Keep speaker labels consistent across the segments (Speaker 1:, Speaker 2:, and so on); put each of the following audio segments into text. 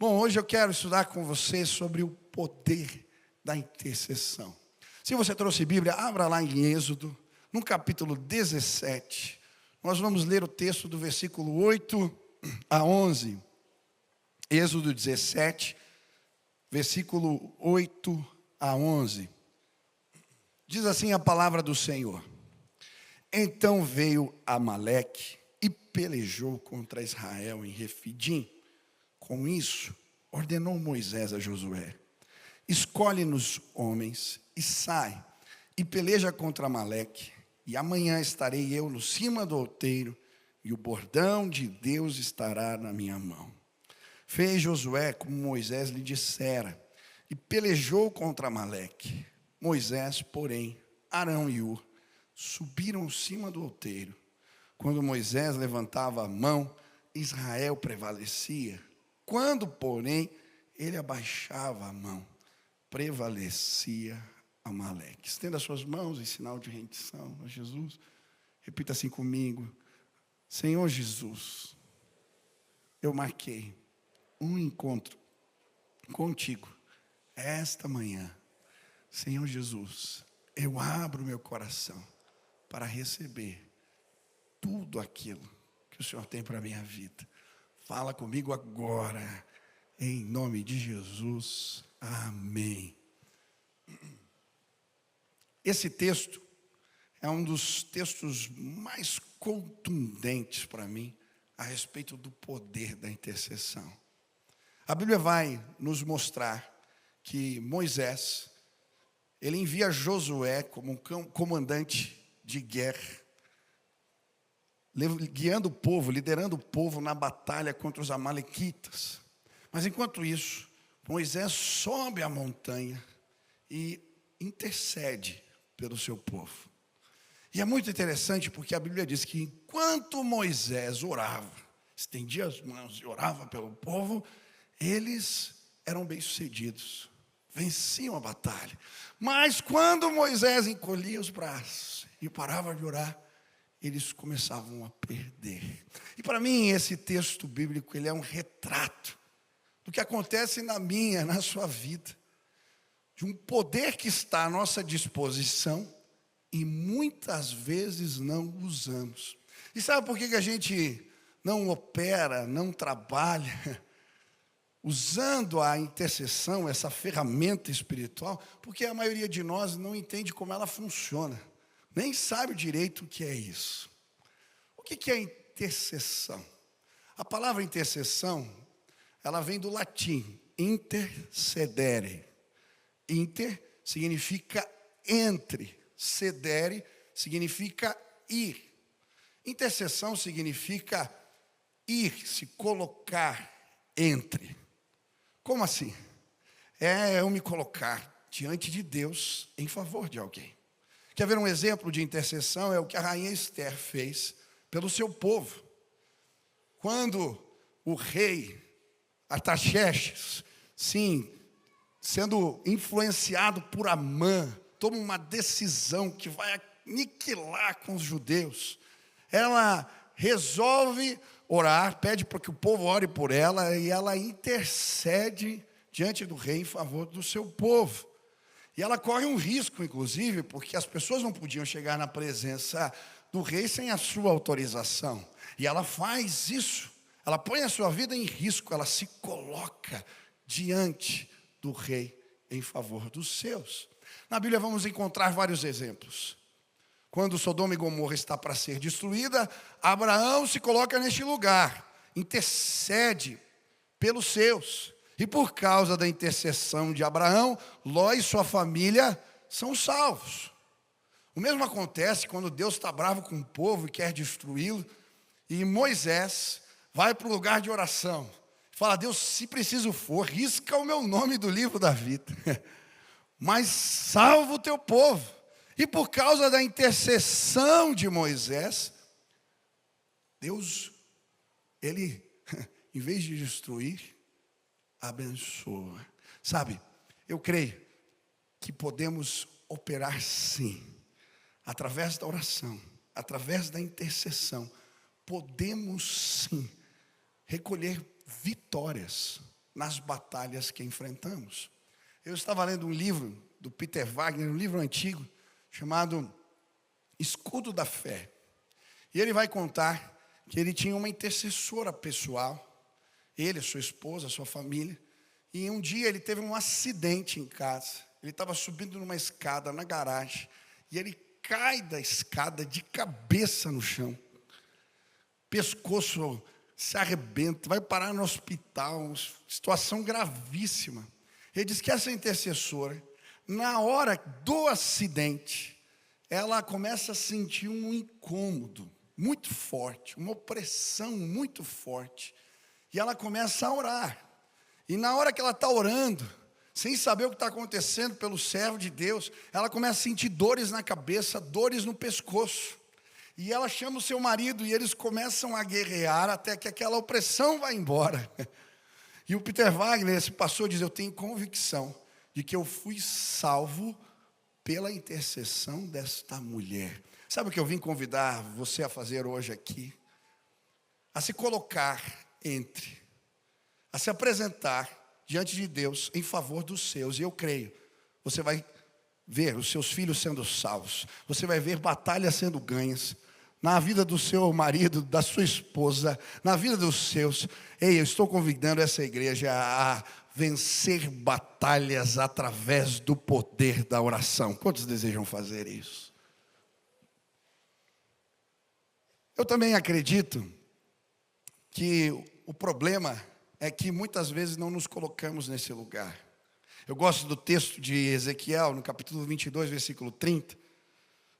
Speaker 1: Bom, hoje eu quero estudar com você sobre o poder da intercessão. Se você trouxe Bíblia, abra lá em Êxodo, no capítulo 17. Nós vamos ler o texto do versículo 8 a 11. Êxodo 17, versículo 8 a 11. Diz assim a palavra do Senhor: Então veio Amaleque e pelejou contra Israel em Refidim. Com isso, ordenou Moisés a Josué: Escolhe-nos homens e sai, e peleja contra Amaleque, e amanhã estarei eu no cima do outeiro, e o bordão de Deus estará na minha mão. Fez Josué como Moisés lhe dissera, e pelejou contra Amaleque. Moisés, porém, Arão e Hur subiram cima do outeiro. Quando Moisés levantava a mão, Israel prevalecia. Quando, porém, ele abaixava a mão, prevalecia Amaleque. Estenda as suas mãos em sinal de rendição a Jesus. Repita assim comigo: Senhor Jesus, eu marquei um encontro contigo esta manhã. Senhor Jesus, eu abro meu coração para receber tudo aquilo que o Senhor tem para a minha vida. Fala comigo agora, em nome de Jesus, amém. Esse texto é um dos textos mais contundentes para mim a respeito do poder da intercessão. A Bíblia vai nos mostrar que Moisés, ele envia Josué como um comandante de guerra, guiando o povo, liderando o povo na batalha contra os amalequitas. Mas enquanto isso, Moisés sobe a montanha e intercede pelo seu povo. E é muito interessante porque a Bíblia diz que enquanto Moisés orava, estendia as mãos e orava pelo povo, eles eram bem-sucedidos, venciam a batalha. Mas quando Moisés encolhia os braços e parava de orar, eles começavam a perder. E para mim esse texto bíblico, ele é um retrato do que acontece na minha, na sua vida, de um poder que está à nossa disposição e muitas vezes não usamos. E sabe por que a gente não opera, não trabalha usando a intercessão, essa ferramenta espiritual? Porque a maioria de nós não entende como ela funciona, nem sabe direito o que é isso. O que é intercessão? A palavra intercessão, ela vem do latim, intercedere. Inter significa entre, cedere significa ir. Intercessão significa ir, se colocar entre. Como assim? É eu me colocar diante de Deus em favor de alguém. Quer ver um exemplo de intercessão? É o que a rainha Esther fez pelo seu povo. Quando o rei Artaxerxes, sim, sendo influenciado por Amã, toma uma decisão que vai aniquilar com os judeus, ela resolve orar, pede para que o povo ore por ela, e ela intercede diante do rei em favor do seu povo. E ela corre um risco, inclusive, porque as pessoas não podiam chegar na presença do rei sem a sua autorização. E ela faz isso, ela põe a sua vida em risco, ela se coloca diante do rei em favor dos seus. Na Bíblia vamos encontrar vários exemplos. Quando Sodoma e Gomorra está para ser destruída, Abraão se coloca neste lugar, intercede pelos seus. E por causa da intercessão de Abraão, Ló e sua família são salvos. O mesmo acontece quando Deus está bravo com o povo e quer destruí-lo, e Moisés vai para o lugar de oração. Fala: Deus, se preciso for, risca o meu nome do livro da vida, mas salva o teu povo. E por causa da intercessão de Moisés, Deus, ele, em vez de destruir, abençoa. Sabe, eu creio que podemos operar sim, através da oração, através da intercessão, podemos sim recolher vitórias nas batalhas que enfrentamos. Eu estava lendo um livro do Peter Wagner, um livro antigo, chamado Escudo da Fé. E ele vai contar que ele tinha uma intercessora pessoal, ele, sua esposa, sua família, e um dia ele teve um acidente em casa. Ele estava subindo numa escada na garagem, e ele cai da escada de cabeça no chão. Pescoço se arrebenta, vai parar no hospital, uma situação gravíssima. Ele diz que essa intercessora, na hora do acidente, ela começa a sentir um incômodo muito forte, uma opressão muito forte. E ela começa a orar. E na hora que ela está orando, sem saber o que está acontecendo pelo servo de Deus, ela começa a sentir dores na cabeça, dores no pescoço. E ela chama o seu marido e eles começam a guerrear até que aquela opressão vá embora. E o Peter Wagner, esse pastor, diz: eu tenho convicção de que eu fui salvo pela intercessão desta mulher. Sabe o que eu vim convidar você a fazer hoje aqui? A se colocar a se apresentar diante de Deus em favor dos seus. E eu creio, você vai ver os seus filhos sendo salvos. Você vai ver batalhas sendo ganhas na vida do seu marido, da sua esposa, na vida dos seus. Ei, eu estou convidando essa igreja a vencer batalhas através do poder da oração. Quantos desejam fazer isso? Eu também acredito que o problema é que muitas vezes não nos colocamos nesse lugar. Eu gosto do texto de Ezequiel, no capítulo 22, versículo 30,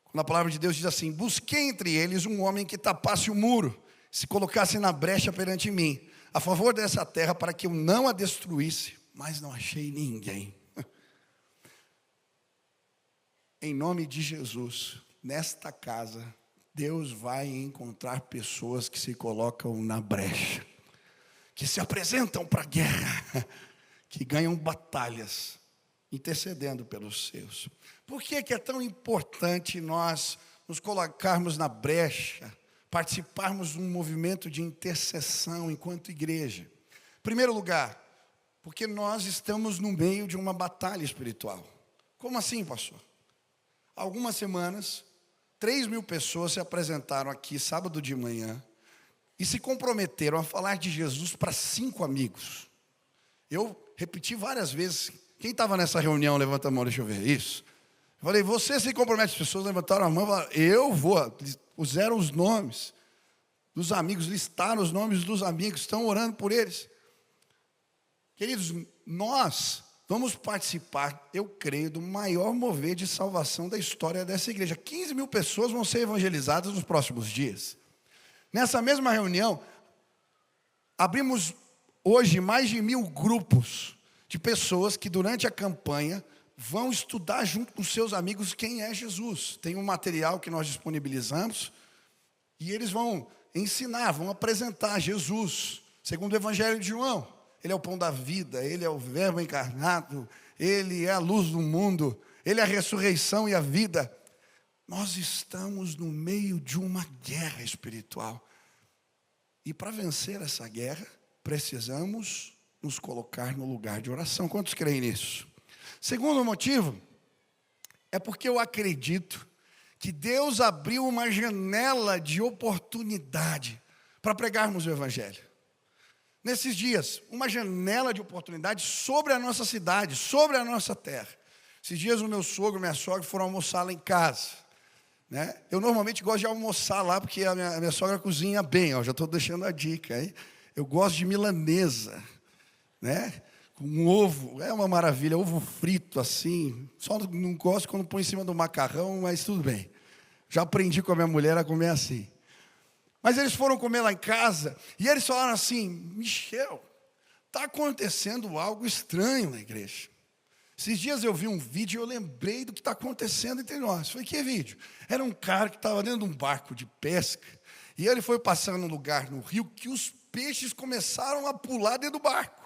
Speaker 1: quando a palavra de Deus diz assim: busquei entre eles um homem que tapasse o muro, se colocasse na brecha perante mim, a favor dessa terra, para que eu não a destruísse, mas não achei ninguém. Em nome de Jesus, nesta casa, Deus vai encontrar pessoas que se colocam na brecha, que se apresentam para a guerra, que ganham batalhas, intercedendo pelos seus. Por que é tão importante nós nos colocarmos na brecha, participarmos de um movimento de intercessão enquanto igreja? Em primeiro lugar, porque nós estamos no meio de uma batalha espiritual. Como assim, pastor? Há algumas semanas, 3.000 pessoas se apresentaram aqui sábado de manhã e se comprometeram a falar de Jesus para 5 amigos. Eu repeti várias vezes. Quem estava nessa reunião, levanta a mão, deixa eu ver. Isso. Eu falei: você se compromete? As pessoas levantaram a mão e falaram: eu vou. Puseram os nomes dos amigos, listaram os nomes dos amigos, estão orando por eles. Queridos, nós vamos participar, eu creio, do maior mover de salvação da história dessa igreja. 15.000 pessoas vão ser evangelizadas nos próximos dias. Nessa mesma reunião, abrimos hoje mais de 1.000 grupos de pessoas que durante a campanha vão estudar junto com seus amigos quem é Jesus. Tem um material que nós disponibilizamos e eles vão ensinar, vão apresentar Jesus, segundo o Evangelho de João. Ele é o pão da vida, Ele é o verbo encarnado, Ele é a luz do mundo, Ele é a ressurreição e a vida. Nós estamos no meio de uma guerra espiritual. E para vencer essa guerra, precisamos nos colocar no lugar de oração. Quantos creem nisso? Segundo motivo, é porque eu acredito que Deus abriu uma janela de oportunidade para pregarmos o Evangelho. Nesses dias, uma janela de oportunidade sobre a nossa cidade, sobre a nossa terra. Esses dias o meu sogro e minha sogra foram almoçar lá em casa, né? Eu normalmente gosto de almoçar lá porque a minha sogra cozinha bem, ó, já estou deixando a dica, hein? Eu gosto de milanesa, né? Com ovo, é uma maravilha, ovo frito assim. Só não gosto quando põe em cima do macarrão, mas tudo bem. Já aprendi com a minha mulher a comer assim. Mas eles foram comer lá em casa e eles falaram assim: Michel, está acontecendo algo estranho na igreja. Esses dias eu vi um vídeo e eu lembrei do que está acontecendo entre nós. Falei: que vídeo? Era um cara que estava dentro de um barco de pesca e ele foi passando num lugar no rio que os peixes começaram a pular dentro do barco.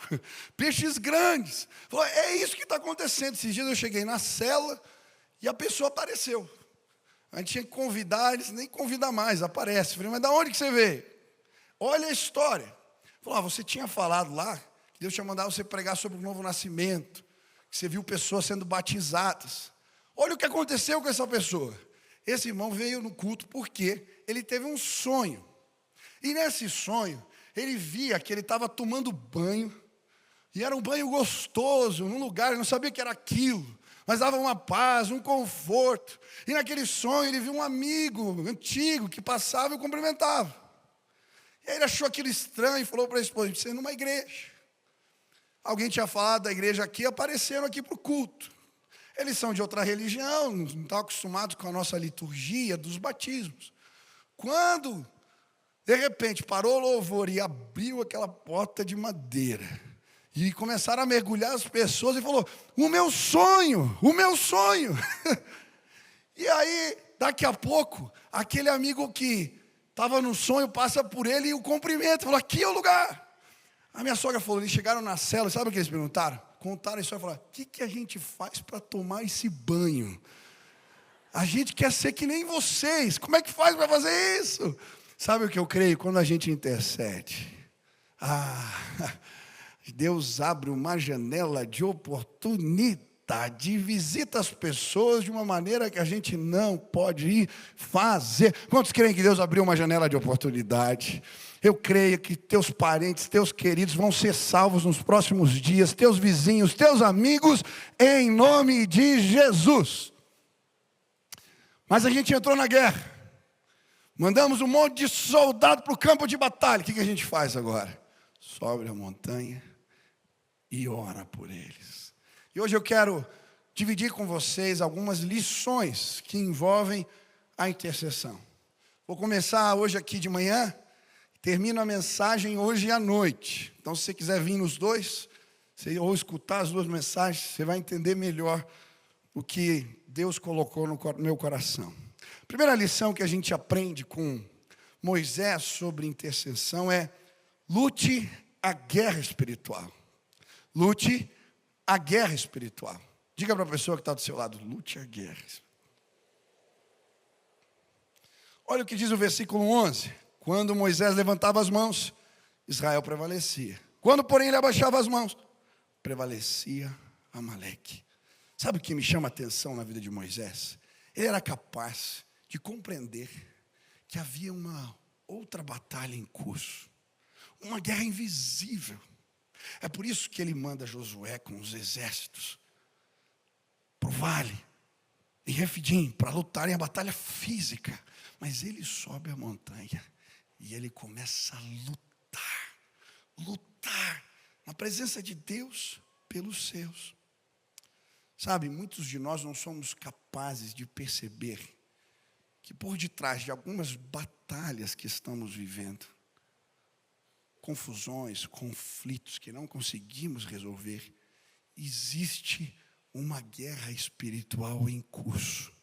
Speaker 1: Peixes grandes. Falei: é isso que está acontecendo. Esses dias eu cheguei na cela e a pessoa apareceu. A gente tinha que convidar, eles nem convidam mais, aparece. Falei: mas de onde que você veio? Olha a história. Falei: você tinha falado lá que Deus tinha mandado você pregar sobre o novo nascimento, que você viu pessoas sendo batizadas. Olha o que aconteceu com essa pessoa. Esse irmão veio no culto porque ele teve um sonho. E nesse sonho, ele via que ele estava tomando banho, e era um banho gostoso, num lugar, ele não sabia que era aquilo, mas dava uma paz, um conforto. E naquele sonho ele viu um amigo antigo que passava e o cumprimentava. E aí ele achou aquilo estranho e falou para a esposa: "Você é numa igreja. Alguém tinha falado da igreja aqui, apareceram aqui para o culto. Eles são de outra religião, não estão acostumados com a nossa liturgia dos batismos." Quando, de repente, parou o louvor e abriu aquela porta de madeira, e começaram a mergulhar as pessoas, e falou: o meu sonho. E aí, daqui a pouco, aquele amigo que estava no sonho passa por ele e o cumprimenta, falou: "Aqui é o lugar." A minha sogra falou: eles chegaram na cela, sabe o que eles perguntaram? Contaram isso e falaram: "O que a gente faz para tomar esse banho? A gente quer ser que nem vocês, como é que faz para fazer isso?" Sabe o que eu creio? Quando a gente intercede, Deus abre uma janela de oportunidade, visita as pessoas de uma maneira que a gente não pode ir fazer. Quantos creem que Deus abriu uma janela de oportunidade? Eu creio que teus parentes, teus queridos vão ser salvos nos próximos dias, teus vizinhos, teus amigos, em nome de Jesus. Mas a gente entrou na guerra, mandamos um monte de soldado para o campo de batalha. O que a gente faz agora? Sobe a montanha e ora por eles. E hoje eu quero dividir com vocês algumas lições que envolvem a intercessão. Vou começar hoje aqui de manhã, termino a mensagem hoje à noite. Então, se você quiser vir nos dois, ou escutar as duas mensagens, você vai entender melhor o que Deus colocou no meu coração. A primeira lição que a gente aprende com Moisés sobre intercessão é: lute a guerra espiritual. Lute a guerra espiritual. Diga para a pessoa que está do seu lado: lute a guerra. Olha o que diz o versículo 11. Quando Moisés levantava as mãos, Israel prevalecia. Quando, porém, ele abaixava as mãos, prevalecia Amaleque. Sabe o que me chama a atenção na vida de Moisés? Ele era capaz de compreender que havia uma outra batalha em curso, uma guerra invisível. É por isso que ele manda Josué com os exércitos para o vale, em Refidim, para lutarem a batalha física. Mas ele sobe a montanha e ele começa a lutar na presença de Deus pelos seus. Sabe, muitos de nós não somos capazes de perceber que por detrás de algumas batalhas que estamos vivendo, confusões, conflitos que não conseguimos resolver, existe uma guerra espiritual em curso.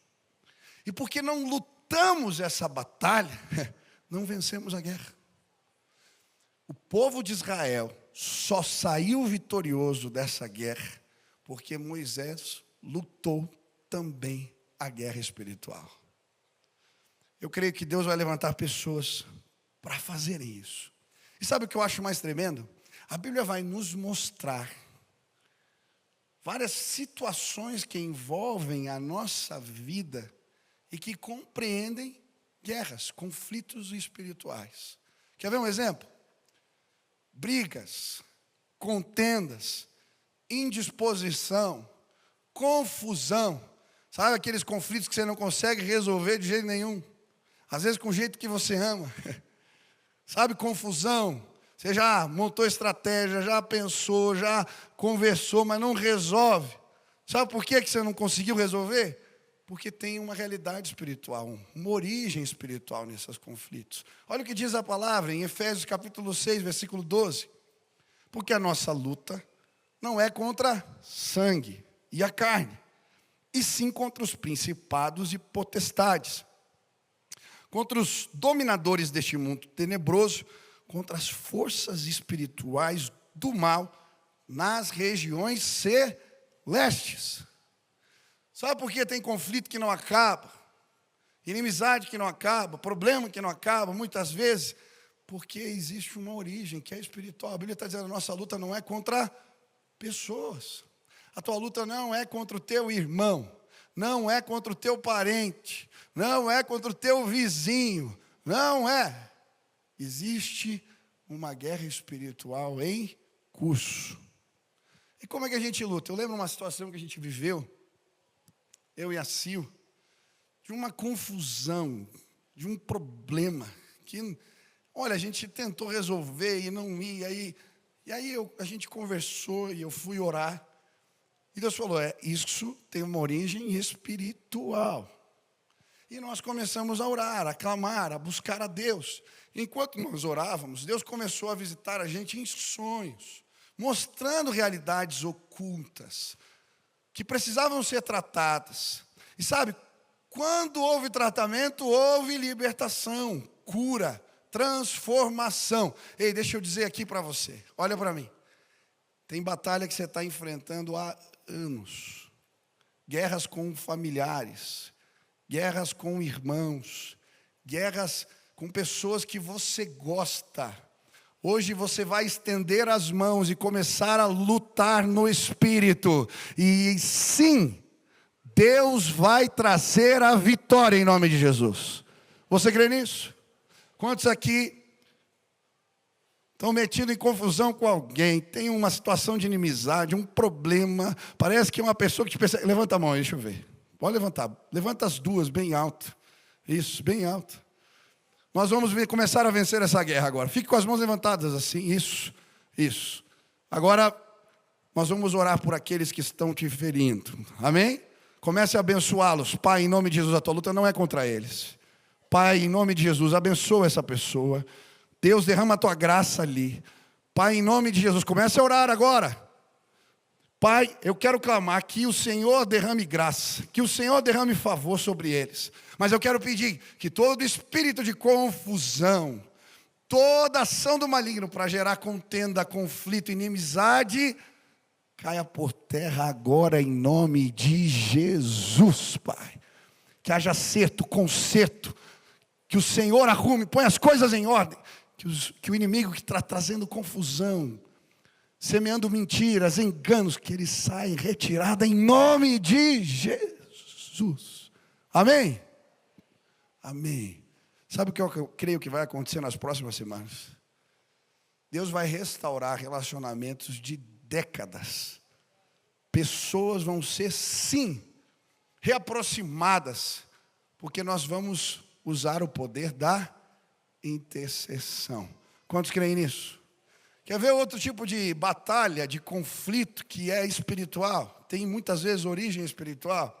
Speaker 1: E porque não lutamos essa batalha, não vencemos a guerra. O povo de Israel só saiu vitorioso dessa guerra porque Moisés lutou também a guerra espiritual. Eu creio que Deus vai levantar pessoas para fazerem isso. E sabe o que eu acho mais tremendo? A Bíblia vai nos mostrar várias situações que envolvem a nossa vida e que compreendem guerras, conflitos espirituais. Quer ver um exemplo? Brigas, contendas, indisposição, confusão. Sabe aqueles conflitos que você não consegue resolver de jeito nenhum? Às vezes com o jeito que você ama. Sabe, confusão. Você já montou estratégia, já pensou, já conversou, mas não resolve. Sabe por que você não conseguiu resolver? Porque tem uma realidade espiritual, uma origem espiritual nesses conflitos. Olha o que diz a palavra em Efésios capítulo 6, versículo 12. Porque a nossa luta não é contra sangue e a carne, e sim contra os principados e potestades, contra os dominadores deste mundo tenebroso, contra as forças espirituais do mal nas regiões celestes. Sabe por que tem conflito que não acaba? Inimizade que não acaba, problema que não acaba, muitas vezes, Porque existe uma origem que é espiritual. A Bíblia está dizendo, a nossa luta não é contra pessoas. A tua luta não é contra o teu irmão, não é contra o teu parente, não é contra o teu vizinho, não é. Existe uma guerra espiritual em curso. E como é que a gente luta? Eu lembro uma situação que a gente viveu, eu e a Sil, de uma confusão, de um problema, que, olha, a gente tentou resolver e não ia, e aí a gente conversou e eu fui orar, e Deus falou, isso tem uma origem espiritual. E nós começamos a orar, a clamar, a buscar a Deus. Enquanto nós orávamos, Deus começou a visitar a gente em sonhos, mostrando realidades ocultas, que precisavam ser tratadas. E sabe, quando houve tratamento, houve libertação, cura, transformação. Ei, deixa eu dizer aqui para você, olha para mim. Tem batalha que você está enfrentando há anos. Guerras com familiares, guerras com irmãos, guerras com pessoas que você gosta. Hoje você vai estender as mãos e começar a lutar no Espírito. E sim, Deus vai trazer a vitória em nome de Jesus. Você crê nisso? Quantos aqui estão metidos em confusão com alguém, tem uma situação de inimizade, um problema, parece que é uma pessoa que te persegue. Levanta a mão aí, deixa eu ver. Pode levantar. Levanta as duas bem alto. Isso, bem alto. Nós vamos começar a vencer essa guerra agora. Fique com as mãos levantadas assim. Isso. Agora, nós vamos orar por aqueles que estão te ferindo. Amém? Comece a abençoá-los. Pai, em nome de Jesus, a tua luta não é contra eles. Pai, em nome de Jesus, abençoa essa pessoa. Deus, derrama a tua graça ali. Pai, em nome de Jesus, comece a orar agora. Pai, eu quero clamar que o Senhor derrame graça, que o Senhor derrame favor sobre eles. Mas eu quero pedir que todo espírito de confusão, toda ação do maligno para gerar contenda, conflito, inimizade, caia por terra agora em nome de Jesus, Pai. Que haja acerto, conserto, que o Senhor arrume, põe as coisas em ordem, que o inimigo que está trazendo confusão, semeando mentiras, enganos, que ele saia em retirada em nome de Jesus. Amém? Amém. Sabe o que eu creio que vai acontecer nas próximas semanas? Deus vai restaurar relacionamentos de décadas. Pessoas vão ser, sim, reaproximadas, porque nós vamos usar o poder da intercessão. Quantos creem nisso? Quer ver outro tipo de batalha, de conflito que é espiritual? Tem muitas vezes origem espiritual.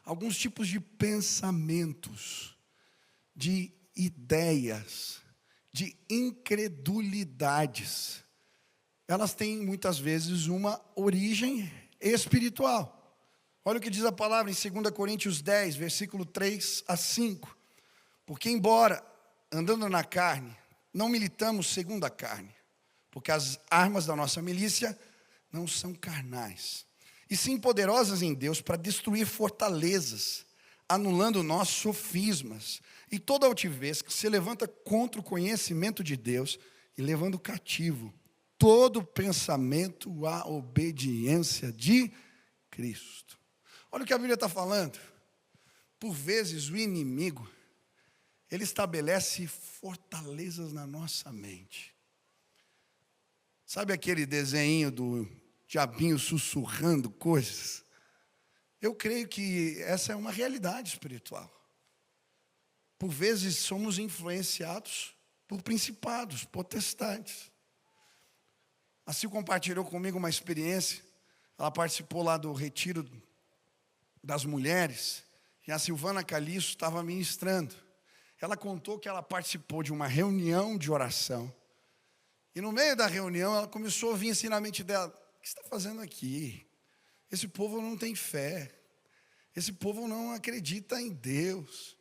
Speaker 1: Alguns tipos de pensamentos, de ideias, de incredulidades. Elas têm muitas vezes uma origem espiritual. Olha o que diz a palavra em 2 Coríntios 10, versículo 3 a 5. Porque embora andando na carne, não militamos segundo a carne, porque as armas da nossa milícia não são carnais, e sim poderosas em Deus para destruir fortalezas, anulando nossos sofismas e toda altivez que se levanta contra o conhecimento de Deus e levando cativo todo pensamento à obediência de Cristo. Olha o que a Bíblia está falando. Por vezes o inimigo, ele estabelece fortalezas na nossa mente. Sabe aquele desenho do diabinho sussurrando coisas? Eu creio que essa é uma realidade espiritual. Por vezes somos influenciados por principados, potestades. A Sil compartilhou comigo uma experiência. Ela participou lá do retiro das mulheres. E a Silvana Calixto estava ministrando. Ela contou que ela participou de uma reunião de oração. E no meio da reunião, ela começou a ouvir assim na mente dela: o que você está fazendo aqui? Esse povo não tem fé. Esse povo não acredita em Deus.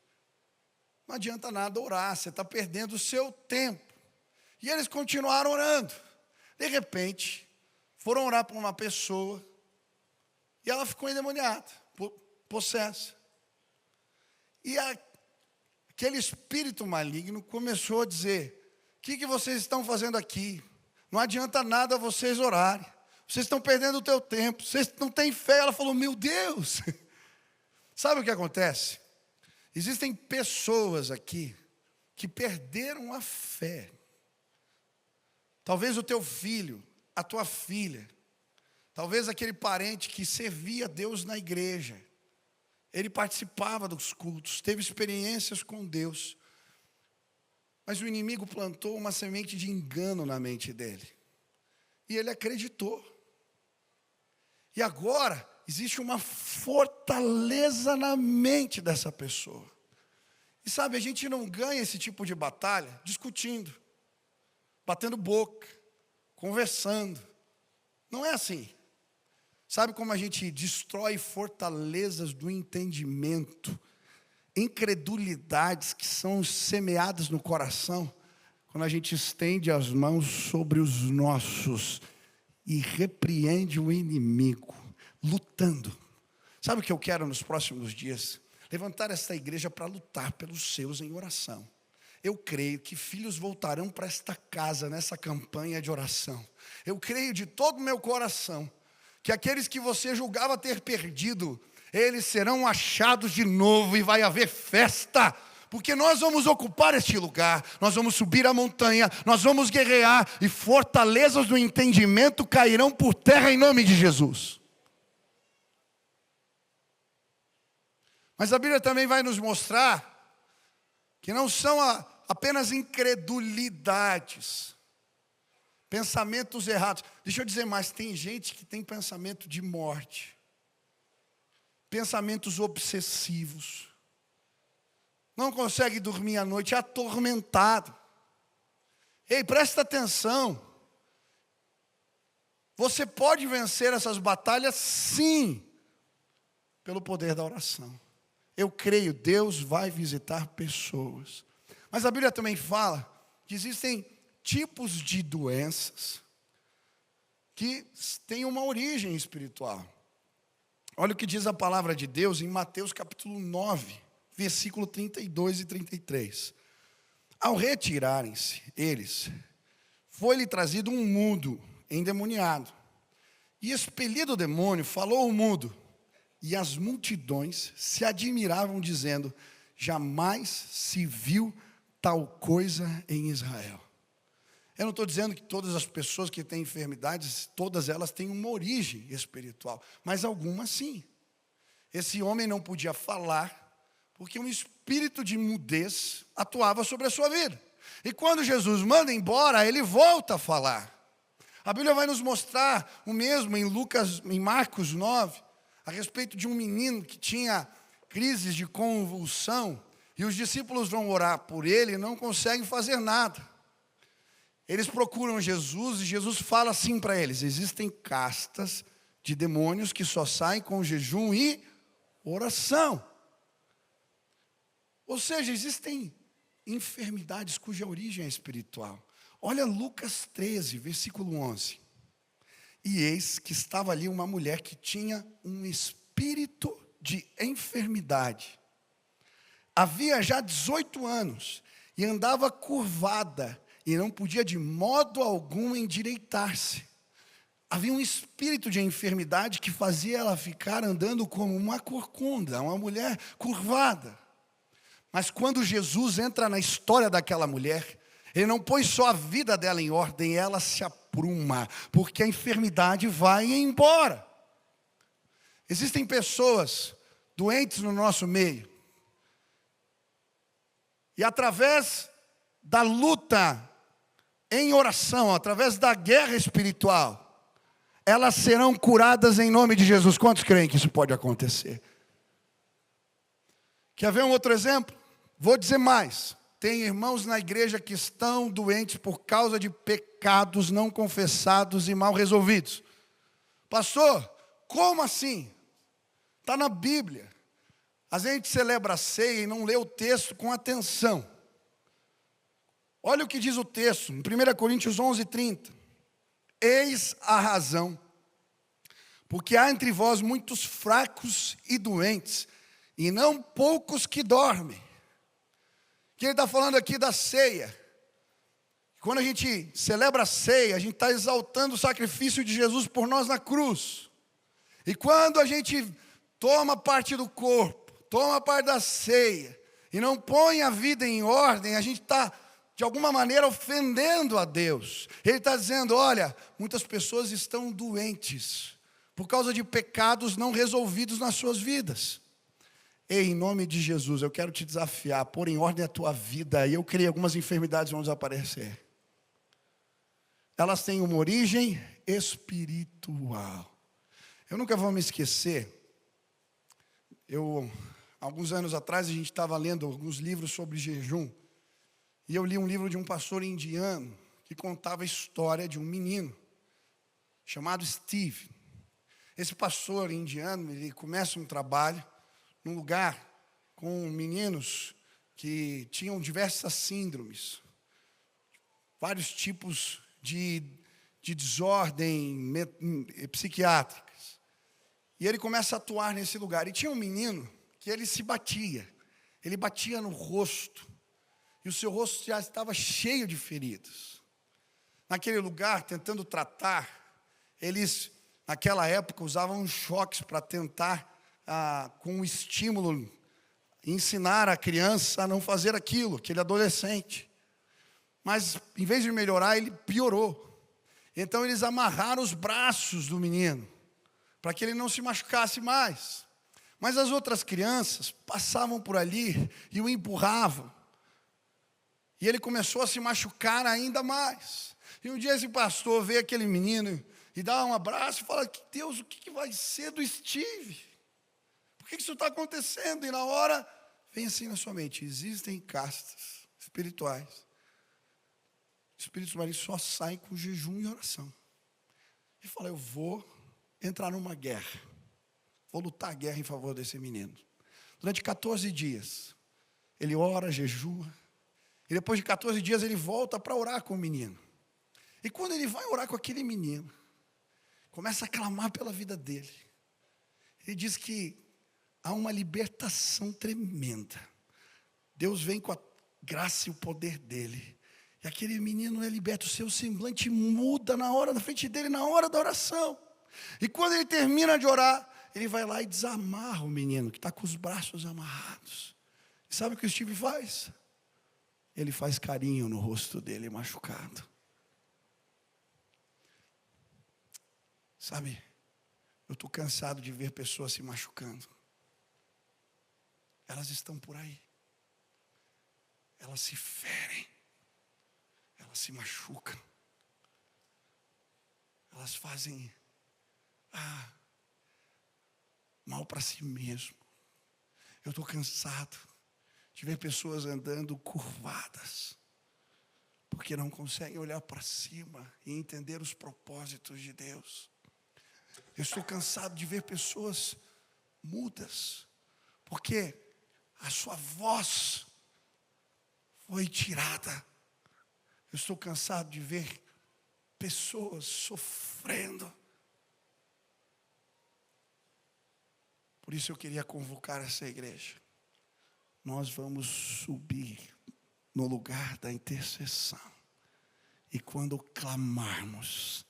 Speaker 1: Não adianta nada orar, você está perdendo o seu tempo. E eles continuaram orando. De repente, foram orar para uma pessoa. E ela ficou endemoniada, possessa. E aquele espírito maligno começou a dizer: o que vocês estão fazendo aqui? Não adianta nada vocês orarem. Vocês estão perdendo o teu tempo. Vocês não têm fé. Ela falou: meu Deus. Sabe o que acontece? Existem pessoas aqui que perderam a fé. Talvez o teu filho, a tua filha, talvez aquele parente que servia a Deus na igreja. Ele participava dos cultos, teve experiências com Deus. Mas o inimigo plantou uma semente de engano na mente dele. E ele acreditou. E agora existe uma fortaleza na mente dessa pessoa. E sabe, a gente não ganha esse tipo de batalha discutindo, batendo boca, conversando. Não é assim. Sabe como a gente destrói fortalezas do entendimento, incredulidades que são semeadas no coração? Quando a gente estende as mãos sobre os nossos e repreende o inimigo, lutando. Sabe o que eu quero nos próximos dias? Levantar esta igreja para lutar pelos seus em oração. Eu creio que filhos voltarão para esta casa nessa campanha de oração. Eu creio de todo o meu coração que aqueles que você julgava ter perdido, eles serão achados de novo e vai haver festa. Porque nós vamos ocupar este lugar, nós vamos subir a montanha, nós vamos guerrear e fortalezas do entendimento cairão por terra em nome de Jesus. Mas a Bíblia também vai nos mostrar que não são apenas incredulidades, pensamentos errados. Deixa eu dizer mais, tem gente que tem pensamento de morte, pensamentos obsessivos. Não consegue dormir à noite, é atormentado. Ei, presta atenção. Você pode vencer essas batalhas, sim, pelo poder da oração. Eu creio, Deus vai visitar pessoas. Mas a Bíblia também fala que existem tipos de doenças que têm uma origem espiritual. Olha o que diz a palavra de Deus em Mateus capítulo 9. Versículo 32 e 33. Ao retirarem-se eles, foi-lhe trazido um mudo endemoniado. E expelido o demônio, falou o mudo. E as multidões se admiravam, dizendo: jamais se viu tal coisa em Israel. Eu não estou dizendo que todas as pessoas que têm enfermidades, todas elas têm uma origem espiritual. Mas algumas sim. Esse homem não podia falar, porque um espírito de mudez atuava sobre a sua vida. E quando Jesus manda embora, ele volta a falar. A Bíblia vai nos mostrar o mesmo em Marcos 9, a respeito de um menino que tinha crises de convulsão, e os discípulos vão orar por ele e não conseguem fazer nada. Eles procuram Jesus e Jesus fala assim para eles: existem castas de demônios que só saem com jejum e oração. Ou seja, existem enfermidades cuja origem é espiritual. Olha Lucas 13, versículo 11. E eis que estava ali uma mulher que tinha um espírito de enfermidade. Havia já 18 anos e andava curvada e não podia de modo algum endireitar-se. Havia um espírito de enfermidade que fazia ela ficar andando como uma corcunda, uma mulher curvada. Mas quando Jesus entra na história daquela mulher, ele não põe só a vida dela em ordem, ela se apruma, porque a enfermidade vai embora. Existem pessoas doentes no nosso meio, e através da luta em oração, através da guerra espiritual, elas serão curadas em nome de Jesus. Quantos creem que isso pode acontecer? Quer ver um outro exemplo? Vou dizer mais. Tem irmãos na igreja que estão doentes por causa de pecados não confessados e mal resolvidos. Pastor, como assim? Está na Bíblia. A gente celebra a ceia e não lê o texto com atenção. Olha o que diz o texto, em 1 Coríntios 11:30. Eis a razão, porque há entre vós muitos fracos e doentes, e não poucos que dormem. Que ele está falando aqui da ceia. Quando a gente celebra a ceia, a gente está exaltando o sacrifício de Jesus por nós na cruz. E quando a gente toma parte do corpo, toma parte da ceia, e não põe a vida em ordem, a gente está, de alguma maneira, ofendendo a Deus. Ele está dizendo, olha, muitas pessoas estão doentes, por causa de pecados não resolvidos nas suas vidas. Ei, em nome de Jesus, eu quero te desafiar, pôr em ordem a tua vida, e eu creio que algumas enfermidades vão desaparecer. Elas têm uma origem espiritual. Eu nunca vou me esquecer, alguns anos atrás, a gente estava lendo alguns livros sobre jejum, e eu li um livro de um pastor indiano, que contava a história de um menino, chamado Steve. Esse pastor indiano, ele começa um trabalho, num lugar com meninos que tinham diversas síndromes, vários tipos de desordem psiquiátricas. E ele começa a atuar nesse lugar. E tinha um menino que ele se batia. Ele batia no rosto. E o seu rosto já estava cheio de feridas. Naquele lugar, tentando tratar, eles, naquela época, usavam choques para tentar, com um estímulo, ensinar a criança a não fazer aquilo, aquele adolescente. Mas, em vez de melhorar, ele piorou. Então, eles amarraram os braços do menino, para que ele não se machucasse mais. Mas as outras crianças passavam por ali e o empurravam. E ele começou a se machucar ainda mais. E um dia esse pastor vê aquele menino e dá um abraço e fala, Deus, o que vai ser do Steve? Por que isso está acontecendo? E na hora, vem assim na sua mente, existem castas espirituais. Espíritos malignos só saem com jejum e oração. E fala, eu vou entrar numa guerra. Vou lutar a guerra em favor desse menino. Durante 14 dias, ele ora, jejua. E depois de 14 dias, ele volta para orar com o menino. E quando ele vai orar com aquele menino, começa a clamar pela vida dele. Ele diz que há uma libertação tremenda. Deus vem com a graça e o poder dele. E aquele menino é liberto, o seu semblante muda na hora, na frente dele, na hora da oração. E quando ele termina de orar, ele vai lá e desamarra o menino, que está com os braços amarrados. E sabe o que o Steve faz? Ele faz carinho no rosto dele machucado. Sabe, eu estou cansado de ver pessoas se machucando. Elas estão por aí. Elas se ferem. Elas se machucam. Elas fazem mal para si mesmo. Eu estou cansado de ver pessoas andando curvadas, porque não conseguem olhar para cima e entender os propósitos de Deus. Eu estou cansado de ver pessoas mudas, porque a sua voz foi tirada. Eu estou cansado de ver pessoas sofrendo. Por isso eu queria convocar essa igreja. Nós vamos subir no lugar da intercessão. E quando clamarmos,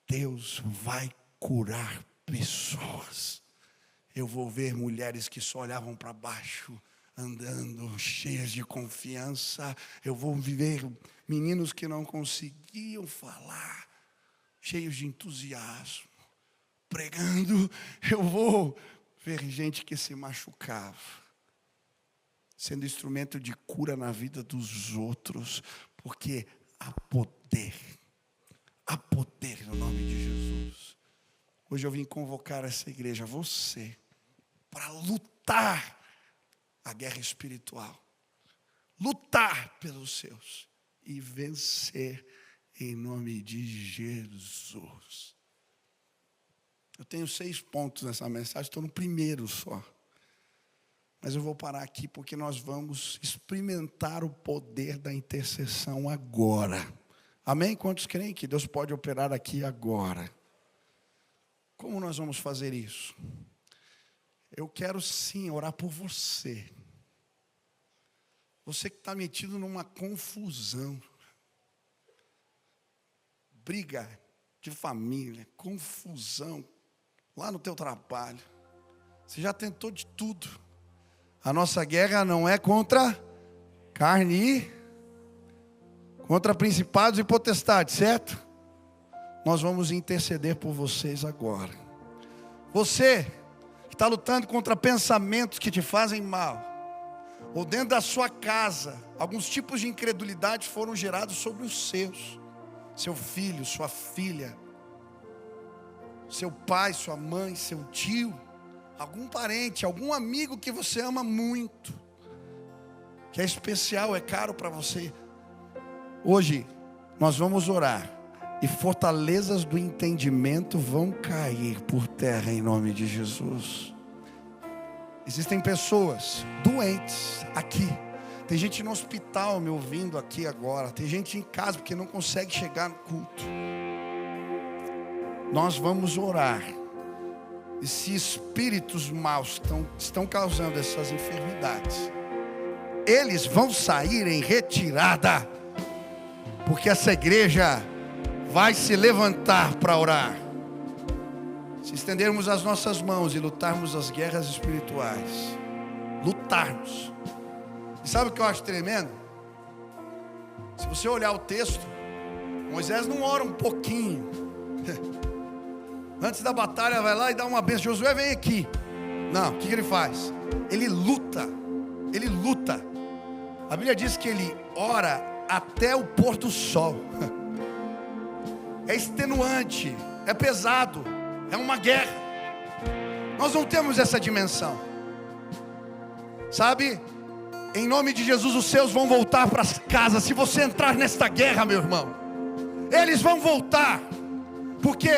Speaker 1: Deus vai curar pessoas. Eu vou ver mulheres que só olhavam para baixo, andando cheias de confiança. Eu vou ver meninos que não conseguiam falar, cheios de entusiasmo, pregando. Eu vou ver gente que se machucava, sendo instrumento de cura na vida dos outros, porque há poder no nome de Jesus. Hoje eu vim convocar essa igreja, você, para lutar a guerra espiritual, lutar pelos seus e vencer em nome de Jesus. Eu tenho 6 pontos nessa mensagem, estou no primeiro só. Mas eu vou parar aqui porque nós vamos experimentar o poder da intercessão agora. Amém? Quantos creem que Deus pode operar aqui agora? Como nós vamos fazer isso? Eu quero sim orar por você. Você que está metido numa confusão. Briga de família, confusão, lá no teu trabalho. Você já tentou de tudo. A nossa guerra não é contra carne e contra principados e potestades, certo? Nós vamos interceder por vocês agora. Você que está lutando contra pensamentos que te fazem mal, ou dentro da sua casa, alguns tipos de incredulidade foram gerados sobre os seus. Seu filho, sua filha, seu pai, sua mãe, seu tio, algum parente, algum amigo que você ama muito, que é especial, é caro para você. Hoje nós vamos orar e fortalezas do entendimento vão cair por terra em nome de Jesus. Existem pessoas doentes aqui. Tem gente no hospital me ouvindo aqui agora. Tem gente em casa porque não consegue chegar no culto. Nós vamos orar. E se espíritos maus estão causando essas enfermidades, eles vão sair em retirada. Porque essa igreja vai se levantar para orar. Se estendermos as nossas mãos e lutarmos as guerras espirituais. Lutarmos. E sabe o que eu acho tremendo? Se você olhar o texto, Moisés não ora um pouquinho. Antes da batalha vai lá e dá uma bênção. Josué, vem aqui. Não, o que ele faz? Ele luta. Ele luta. A Bíblia diz que ele ora até o pôr do sol. É extenuante, é pesado, é uma guerra. Nós não temos essa dimensão. Sabe? Em nome de Jesus, os seus vão voltar para casa. Se você entrar nesta guerra, meu irmão, eles vão voltar. Porque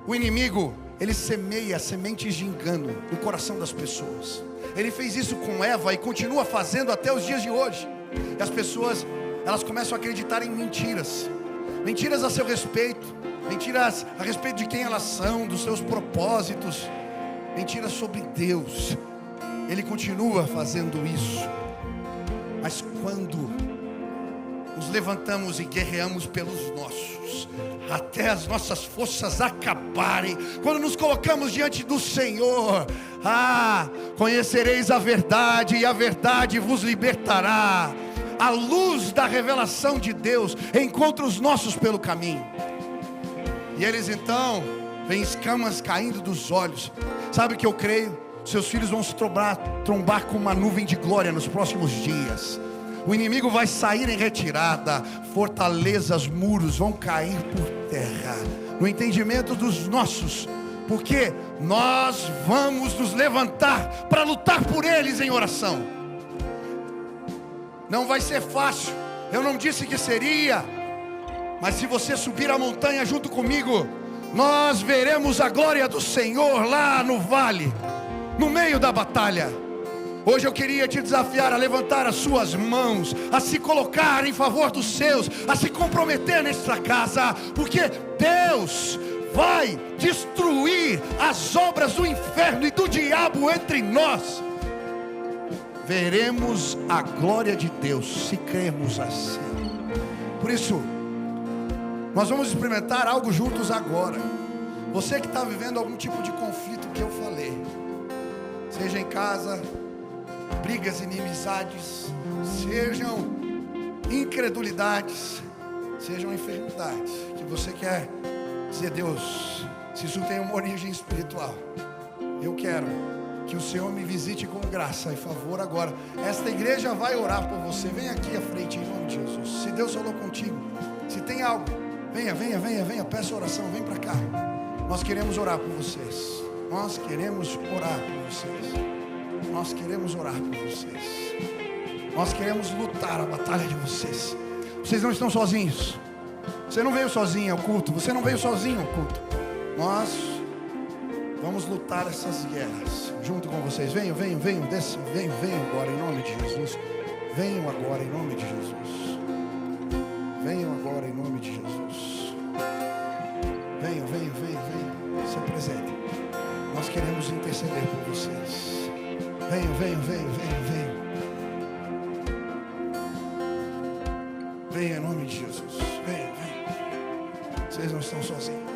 Speaker 1: o inimigo, ele semeia sementes de engano no coração das pessoas. Ele fez isso com Eva e continua fazendo até os dias de hoje. E as pessoas, elas começam a acreditar em mentiras. Mentiras a seu respeito. Mentiras a respeito de quem elas são, dos seus propósitos. Mentiras sobre Deus. Ele continua fazendo isso. Mas quando nos levantamos e guerreamos pelos nossos, até as nossas forças acabarem, quando nos colocamos diante do Senhor, conhecereis a verdade e a verdade vos libertará. A luz da revelação de Deus encontra os nossos pelo caminho. E eles então, vêm escamas caindo dos olhos. Sabe o que eu creio? Seus filhos vão se trombar com uma nuvem de glória nos próximos dias. O inimigo vai sair em retirada. Fortalezas, muros vão cair por terra. No entendimento dos nossos. Porque nós vamos nos levantar para lutar por eles em oração. Não vai ser fácil. Eu não disse que seria. Mas se você subir a montanha junto comigo, nós veremos a glória do Senhor lá no vale, no meio da batalha. Hoje eu queria te desafiar a levantar as suas mãos, a se colocar em favor dos seus, a se comprometer nesta casa, porque Deus vai destruir as obras do inferno e do diabo entre nós. Veremos a glória de Deus se crermos assim. Por isso, nós vamos experimentar algo juntos agora. Você que está vivendo algum tipo de conflito que eu falei, seja em casa, brigas, inimizades, sejam incredulidades, sejam enfermidades, que você quer dizer: Deus, se isso tem uma origem espiritual, eu quero que o Senhor me visite com graça e favor agora. Esta igreja vai orar por você. Vem aqui à frente em nome de Jesus. Se Deus falou contigo, se tem algo, venha, peça oração, vem para cá. Nós queremos orar por vocês. Nós queremos orar por vocês. Nós queremos orar por vocês. Nós queremos lutar a batalha de vocês. Vocês não estão sozinhos. Você não veio sozinho ao culto. Você não veio sozinho ao culto. Nós vamos lutar essas guerras junto com vocês. Venham, desçam, venham agora em nome de Jesus. Venham agora em nome de Jesus. Venham agora em nome de Jesus. Venham. Se apresentem. Nós queremos interceder por vocês. Venham. Venha em nome de Jesus. Venha, venha. Vocês não estão sozinhos.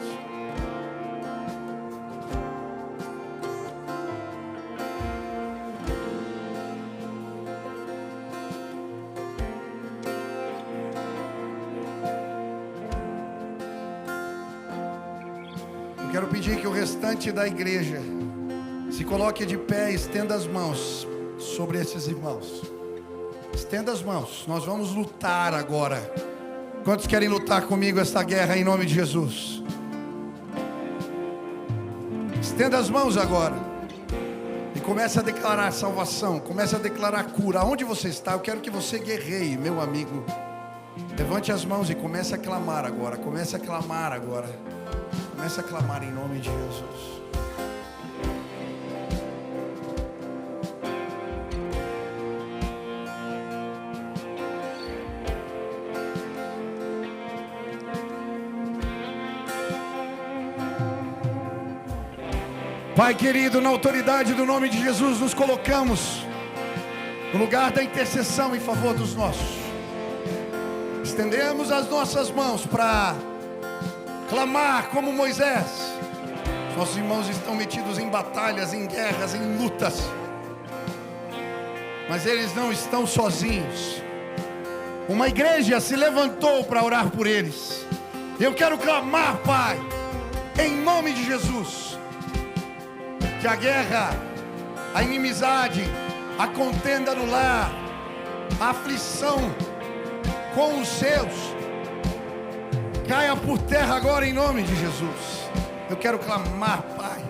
Speaker 1: Eu quero pedir que o restante da igreja se coloque de pé e estenda as mãos sobre esses irmãos. Estenda as mãos. Nós vamos lutar agora. Quantos querem lutar comigo esta guerra em nome de Jesus? Estenda as mãos agora. E comece a declarar salvação. Comece a declarar cura. Onde você está, eu quero que você guerreie, meu amigo. Levante as mãos e comece a clamar agora. Comece a clamar agora. Comece a clamar em nome de Jesus. Pai querido, na autoridade do nome de Jesus, nos colocamos no lugar da intercessão em favor dos nossos. Estendemos as nossas mãos para clamar como Moisés. Nossos irmãos estão metidos em batalhas, em guerras, em lutas, mas eles não estão sozinhos. Uma igreja se levantou para orar por eles. Eu quero clamar, Pai, em nome de Jesus, que a guerra, a inimizade, a contenda no lar, a aflição com os seus, caia por terra agora em nome de Jesus. Eu quero clamar, Pai,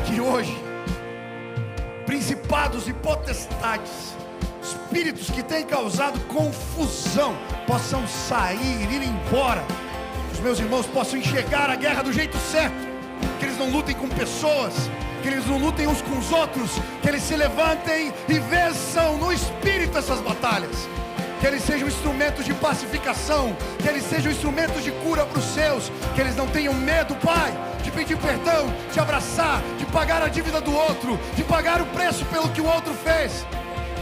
Speaker 1: que hoje principados e potestades, espíritos que têm causado confusão, possam sair, ir embora. Os meus irmãos possam enxergar a guerra do jeito certo. Que eles não lutem com pessoas, que eles não lutem uns com os outros, que eles se levantem e vençam no espírito essas batalhas. Que eles sejam instrumentos de pacificação, que eles sejam instrumentos de cura para os seus, que eles não tenham medo, Pai, de pedir perdão, de abraçar, de pagar a dívida do outro, de pagar o preço pelo que o outro fez,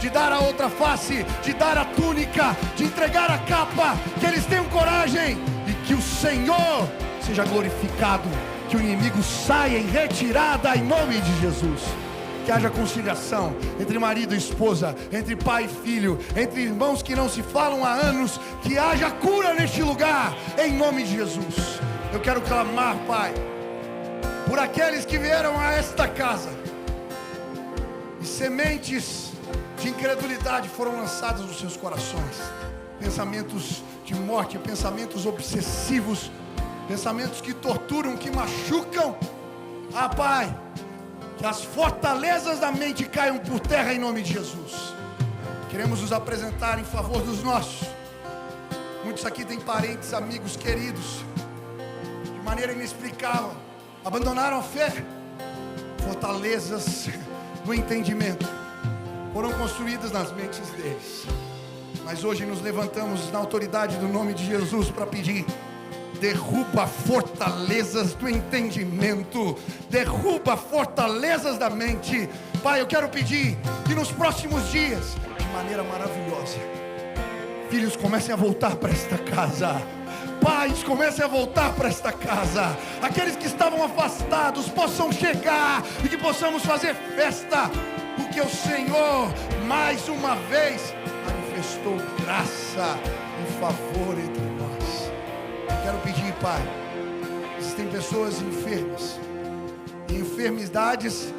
Speaker 1: de dar a outra face, de dar a túnica, de entregar a capa. Que eles tenham coragem e que o Senhor seja glorificado, que o inimigo saia em retirada em nome de Jesus. Que haja conciliação entre marido e esposa, entre pai e filho, entre irmãos que não se falam há anos. Que haja cura neste lugar, em nome de Jesus. Eu quero clamar, Pai, por aqueles que vieram a esta casa e sementes de incredulidade foram lançadas nos seus corações. Pensamentos de morte, pensamentos obsessivos, pensamentos que torturam, que machucam. Ah, Pai, que as fortalezas da mente caiam por terra em nome de Jesus. Queremos nos apresentar em favor dos nossos. Muitos aqui têm parentes, amigos, queridos, de maneira inexplicável abandonaram a fé. Fortalezas do entendimento foram construídas nas mentes deles. Mas hoje nos levantamos na autoridade do nome de Jesus para pedir: derruba fortalezas do entendimento, derruba fortalezas da mente. Pai, eu quero pedir que nos próximos dias, de maneira maravilhosa, filhos comecem a voltar para esta casa, pais comecem a voltar para esta casa, aqueles que estavam afastados possam chegar e que possamos fazer festa, porque o Senhor mais uma vez manifestou graça em favor entre nós. Quero pedir, Pai, existem pessoas enfermas, enfermidades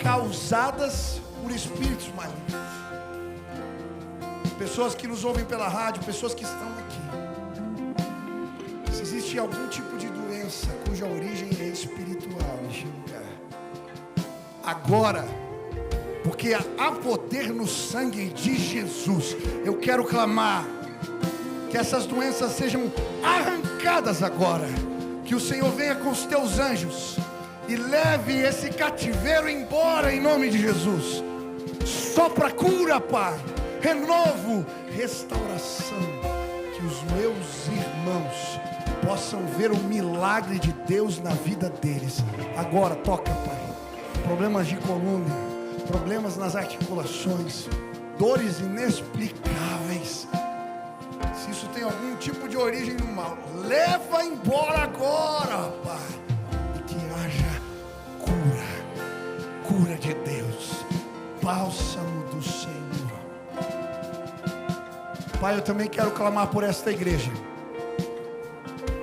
Speaker 1: causadas por espíritos malignos, pessoas que nos ouvem pela rádio, pessoas que estão aqui. Se existe algum tipo de doença cuja origem é espiritual neste lugar, agora, porque há poder no sangue de Jesus, eu quero clamar que essas doenças sejam arrancadas agora. Que o Senhor venha com os teus anjos e leve esse cativeiro embora em nome de Jesus. Sopra cura, Pai, renovo, restauração. Que os meus irmãos possam ver o milagre de Deus na vida deles. Agora toca, Pai. Problemas de coluna, problemas nas articulações, dores inexplicáveis. Se Se isso tem algum tipo de origem no mal, leva embora agora, Pai. E que haja cura de Deus, bálsamo do Senhor. Pai, eu também quero clamar por esta igreja.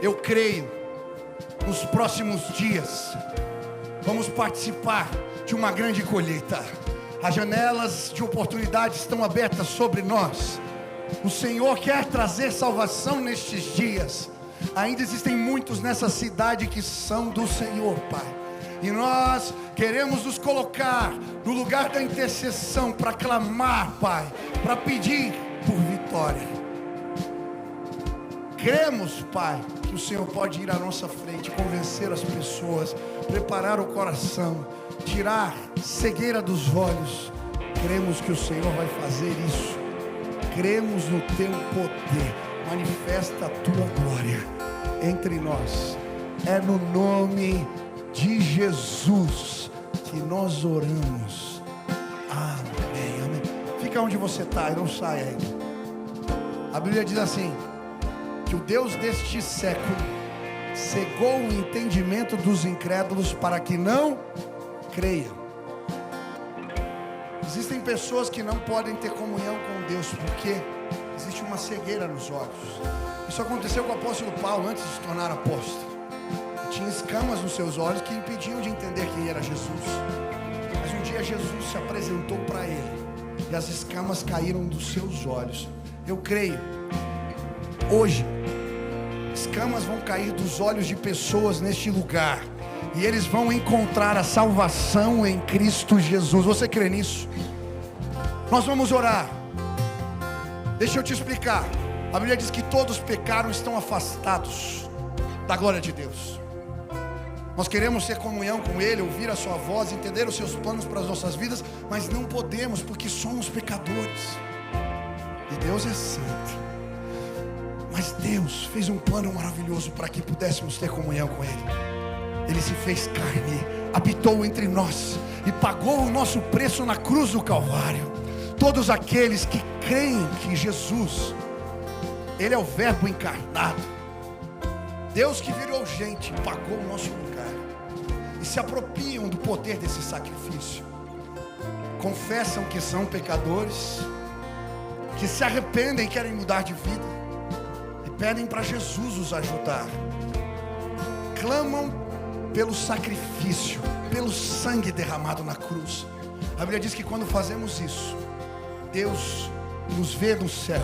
Speaker 1: Eu creio, nos próximos dias, vamos participar de uma grande colheita. As janelas de oportunidade estão abertas sobre nós. O Senhor quer trazer salvação nestes dias. Ainda existem muitos nessa cidade que são do Senhor, Pai. E nós queremos nos colocar no lugar da intercessão para clamar, Pai, para pedir por vitória. Cremos, Pai, que o Senhor pode ir à nossa frente, convencer as pessoas, preparar o coração, tirar cegueira dos olhos. Cremos que o Senhor vai fazer isso. Cremos no teu poder. Manifesta a tua glória entre nós. É no nome de Jesus que nós oramos. Amém, amém. Fica onde você está e não saia ainda. A Bíblia diz assim: que o Deus deste século cegou o entendimento dos incrédulos para que não creiam. Existem pessoas que não podem ter comunhão com Deus porque existe uma cegueira nos olhos. Isso aconteceu com o apóstolo Paulo antes de se tornar apóstolo. Tinha escamas nos seus olhos que impediam de entender quem era Jesus. Mas um dia Jesus se apresentou para ele e as escamas caíram dos seus olhos. Eu creio, hoje, escamas vão cair dos olhos de pessoas neste lugar e eles vão encontrar a salvação em Cristo Jesus. Você crê nisso? Nós vamos orar. Deixa eu te explicar. A Bíblia diz que todos pecaram e estão afastados da glória de Deus. Nós queremos ter comunhão com Ele, ouvir a sua voz, entender os seus planos para as nossas vidas, mas não podemos porque somos pecadores. E Deus é santo. Mas Deus fez um plano maravilhoso para que pudéssemos ter comunhão com Ele. Ele se fez carne, habitou entre nós e pagou o nosso preço na cruz do Calvário. Todos aqueles que creem que Jesus, Ele é o Verbo encarnado, Deus que virou gente, pagou o nosso lugar, e se apropriam do poder desse sacrifício, confessam que são pecadores, que se arrependem e querem mudar de vida, e pedem para Jesus os ajudar, clamam pelo sacrifício, pelo sangue derramado na cruz. A Bíblia diz que quando fazemos isso, Deus nos vê no céu.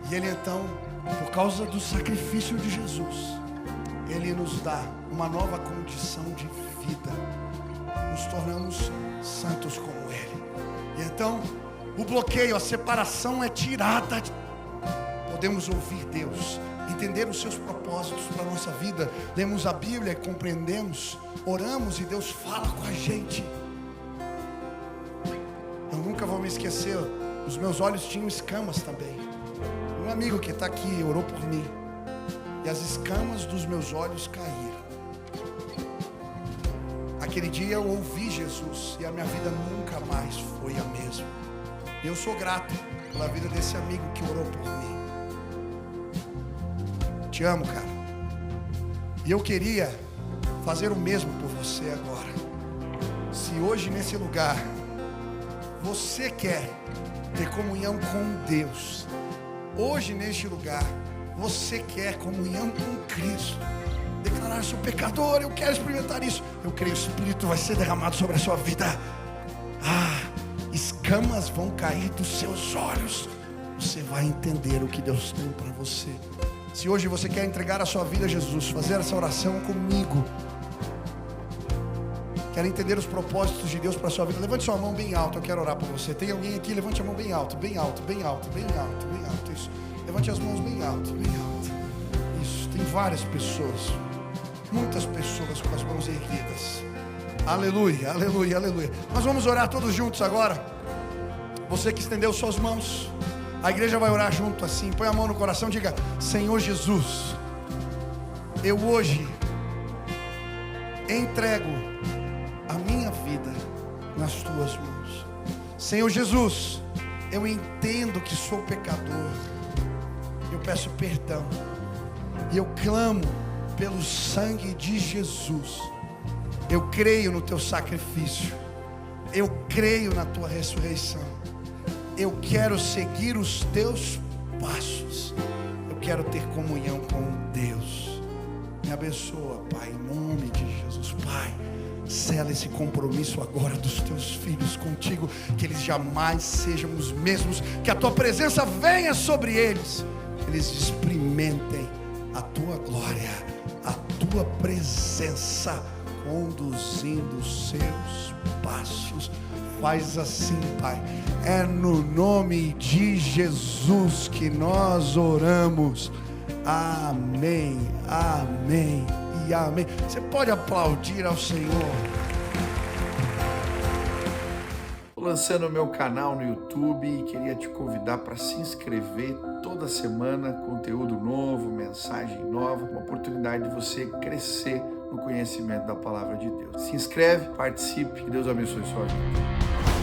Speaker 1: E Ele então, por causa do sacrifício de Jesus, Ele nos dá uma nova condição de vida. Nos tornamos santos como Ele. E então, o bloqueio, a separação é tirada. Podemos ouvir Deus, entender os seus propósitos para a nossa vida. Lemos a Bíblia e compreendemos, oramos e Deus fala com a gente. Eu nunca vou me esquecer, os meus olhos tinham escamas também. Um amigo que está aqui orou por mim, e as escamas dos meus olhos caíram. Aquele dia eu ouvi Jesus e a minha vida nunca mais foi a mesma. Eu sou grato pela vida desse amigo que orou por mim. Te amo, cara. E eu queria fazer o mesmo por você agora. Se hoje nesse lugar você quer ter comunhão com Deus, hoje neste lugar você quer comunhão com Cristo, declarar: sou pecador, eu quero experimentar isso. Eu creio que o Espírito vai ser derramado sobre a sua vida. Escamas vão cair dos seus olhos. Você vai entender o que Deus tem para você. Se hoje você quer entregar a sua vida a Jesus, fazer essa oração comigo, quer entender os propósitos de Deus para a sua vida, levante sua mão bem alto, eu quero orar por você. Tem alguém aqui? Levante a mão bem alto, bem alto, bem alto, bem alto, bem alto. Isso. Levante as mãos bem alto, bem alto. Isso. Tem várias pessoas, muitas pessoas com as mãos erguidas. Aleluia, aleluia, aleluia. Nós vamos orar todos juntos agora. Você que estendeu suas mãos, a igreja vai orar junto assim. Põe a mão no coração, diga: Senhor Jesus, eu hoje entrego a minha vida nas tuas mãos. Senhor Jesus, eu entendo que sou pecador, Eu peço perdão. E eu clamo pelo sangue de Jesus. Eu creio no teu sacrifício. Eu creio na tua ressurreição. Eu quero seguir os teus passos. Eu quero ter comunhão com Deus. Me abençoa, Pai, em nome de Jesus. Pai, sela esse compromisso agora dos teus filhos contigo, que eles jamais sejam os mesmos, que a tua presença venha sobre eles, que eles experimentem a tua glória, a tua presença conduzindo os seus passos. Faz assim, Pai, é no nome de Jesus que nós oramos. Amém, amém e amém. Você pode aplaudir ao Senhor. Estou lançando o meu canal no YouTube e queria te convidar para se inscrever. Toda semana, conteúdo novo, mensagem nova, uma oportunidade de você crescer no conhecimento da palavra de Deus. Se inscreve, participe, que Deus abençoe sua vida.